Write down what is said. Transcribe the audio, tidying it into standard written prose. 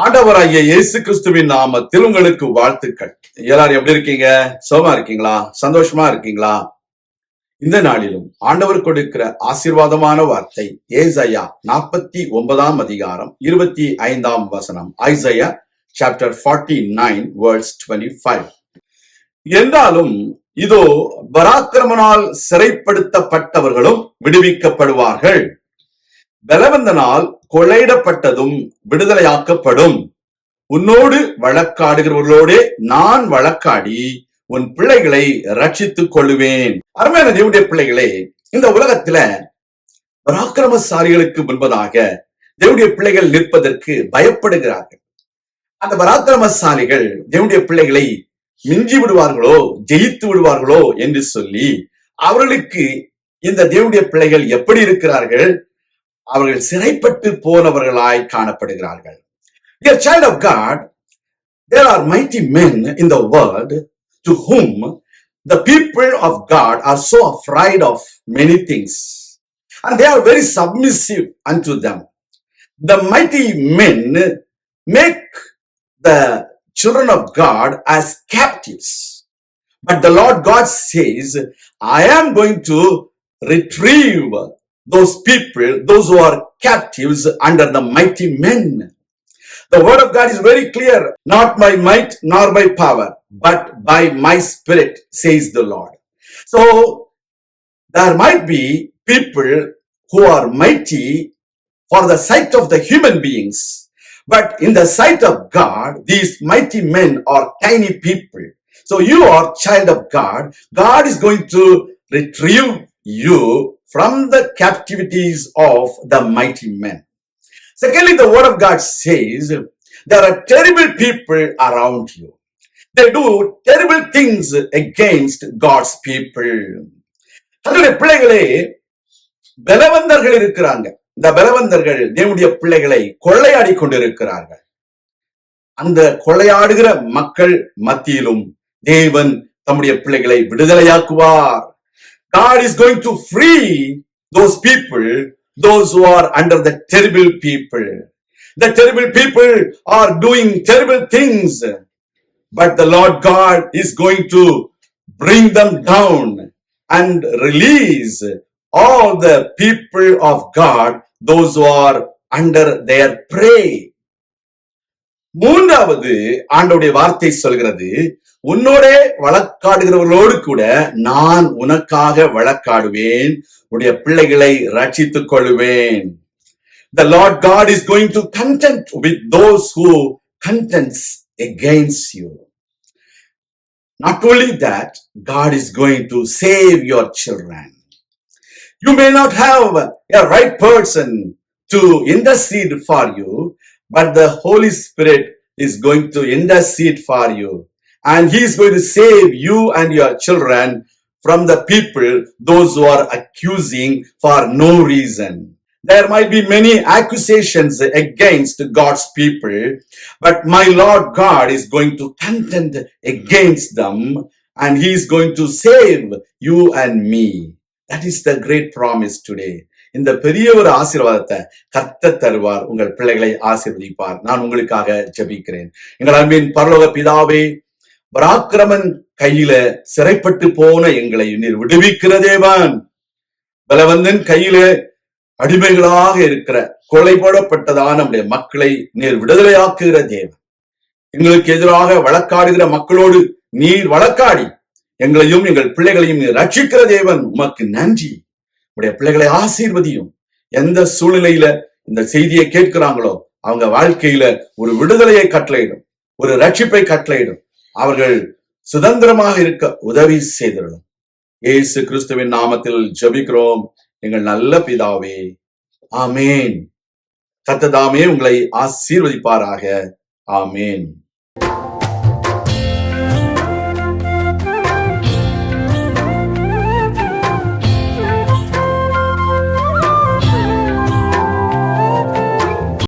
ஆண்டவராகிய இயேசு கிறிஸ்துவின் நாமத்தில் உங்களுக்கு வாழ்த்துக்கள். எல்லாரும் எப்படி இருக்கீங்க? சுகமா இருக்கீங்களா? சந்தோஷமா இருக்கீங்களா? இந்த நாளிலும் ஆண்டவர் கொடுக்கிற ஆசீர்வாதமான வார்த்தை ஏசாயா 49 அதிகாரம் 25 வசனம். Isaiah chapter 49 verse 25. என்றாலும் இதோ பராக்கிரமனால் சிறைப்படுத்தப்பட்டவர்களும் விடுவிக்கப்படுவார்கள், பலவந்தனால் கொள்ளையிடப்பட்டதும் விடுதலையாக்கப்படும். உன்னோடு வழக்காடுகிறவர்களோடே நான் வழக்காடி உன் பிள்ளைகளை ரட்சித்துக் கொள்ளுவேன். அருமையான தேவனுடைய பிள்ளைகளே, இந்த உலகத்துல பராக்கிரமசாலிகளுக்கு முன்பதாக தேவனுடைய பிள்ளைகள் நிற்பதற்கு பயப்படுகிறார்கள். அந்த பராக்கிரமசாலிகள் தேவனுடைய பிள்ளைகளை மிஞ்சி விடுவார்களோ, ஜெயித்து விடுவார்களோ என்று சொல்லி அவர்களுக்கு இந்த தேவனுடைய பிள்ளைகள் எப்படி இருக்கிறார்கள்? அவர்கள் சிறைப்பட்டு போனவர்களாய் காணப்படுகிறார்கள். Dear child of God, there are mighty men in the world to whom the people of God are so afraid of many things, and they are very submissive unto them. The mighty men make the children of God as captives, but the Lord God says, I am going to retrieve those people, those who are captives, under the mighty men. The word of God is very clear. Not by might nor by power, but by my spirit, says the Lord. So there might be people who are mighty for the sight of the human beings, but in the sight of God, these mighty men are tiny people. So you are child of God. God is going to retrieve you from the captivities of the mighty men. Secondly, the word of God says there are terrible people around you. They do terrible things against God's people. அதனுடைய பிள்ளைகளே, பலவந்தர்கள் இருக்கிறாங்க. இந்த பலவந்தர்கள் தேவனுடைய பிள்ளைகளை கொள்ளையாடி கொண்டிருக்கிறார்கள். அந்த கொள்ளையாடுகிற மக்கள் மத்தியிலும் தேவன் தம்முடைய பிள்ளைகளை விடுதலையாக்குவார். God is going to free those people, those who are under the terrible people. The terrible people are doing terrible things, but the Lord God is going to bring them down and release all the people of God, those who are under their prey. மூன்றாவது ஆண்டவருடைய வார்த்தை சொல்கிறது, உன்னோடே வழக்காடுகிறவர்களோடு கூட நான் உனக்காக வழக்காடுவேன், உன்னுடைய பிள்ளைகளை ரட்சித்துக் கொள்ளுவேன். The Lord God is going to contend with those who contends against you. Not only that, God is going to save your children. You may not have a right person to intercede for you, but the Holy Spirit is going to intercede for you. And he is going to save you and your children from the people, those who are accusing for no reason. There might be many accusations against God's people, but my Lord God is going to contend against them, and he is going to save you and me. That is the great promise today. இந்த பெரிய ஒரு ஆசீர்வாதத்தை கர்த்தர் தருவார், உங்கள் பிள்ளைகளை ஆசீர்வதிப்பார். நான் உங்களுக்காக ஜெபிக்கிறேன். எங்கள் அன்பின் பரலோக பிதாவே, பராக்கிரமன் கையில சிறைப்பட்டு போன எங்களை நீர் விடுவிக்கிற தேவன். பலவந்தன் கையில அடிமைகளாக இருக்கிற கொலை போடப்பட்டதான நம்முடைய மக்களை நீர் விடுதலையாக்குகிற தேவன். எங்களுக்கு எதிராக வழக்காடுகிற மக்களோடு நீர் வழக்காடி எங்களையும் எங்கள் பிள்ளைகளையும் நீர் ரட்சிக்கிற தேவன். உமக்கு நன்றி. உடைய பிள்ளைகளை ஆசீர்வதியும். எந்த சூழ்நிலையில இந்த செய்தியை கேட்கிறாங்களோ அவங்க வாழ்க்கையில ஒரு விடுதலையை கட்டளையிடும், ஒரு ரட்சிப்பை கட்டளையிடும். அவர்கள் சுதந்திரமாக இருக்க உதவி செய்திடணும். இயேசு கிறிஸ்துவின் நாமத்தில் ஜெபிக்கிறோம் எங்கள் நல்ல பிதாவே, ஆமேன். கர்த்தர் தாமே உங்களை ஆசீர்வதிப்பாராக. ஆமேன்.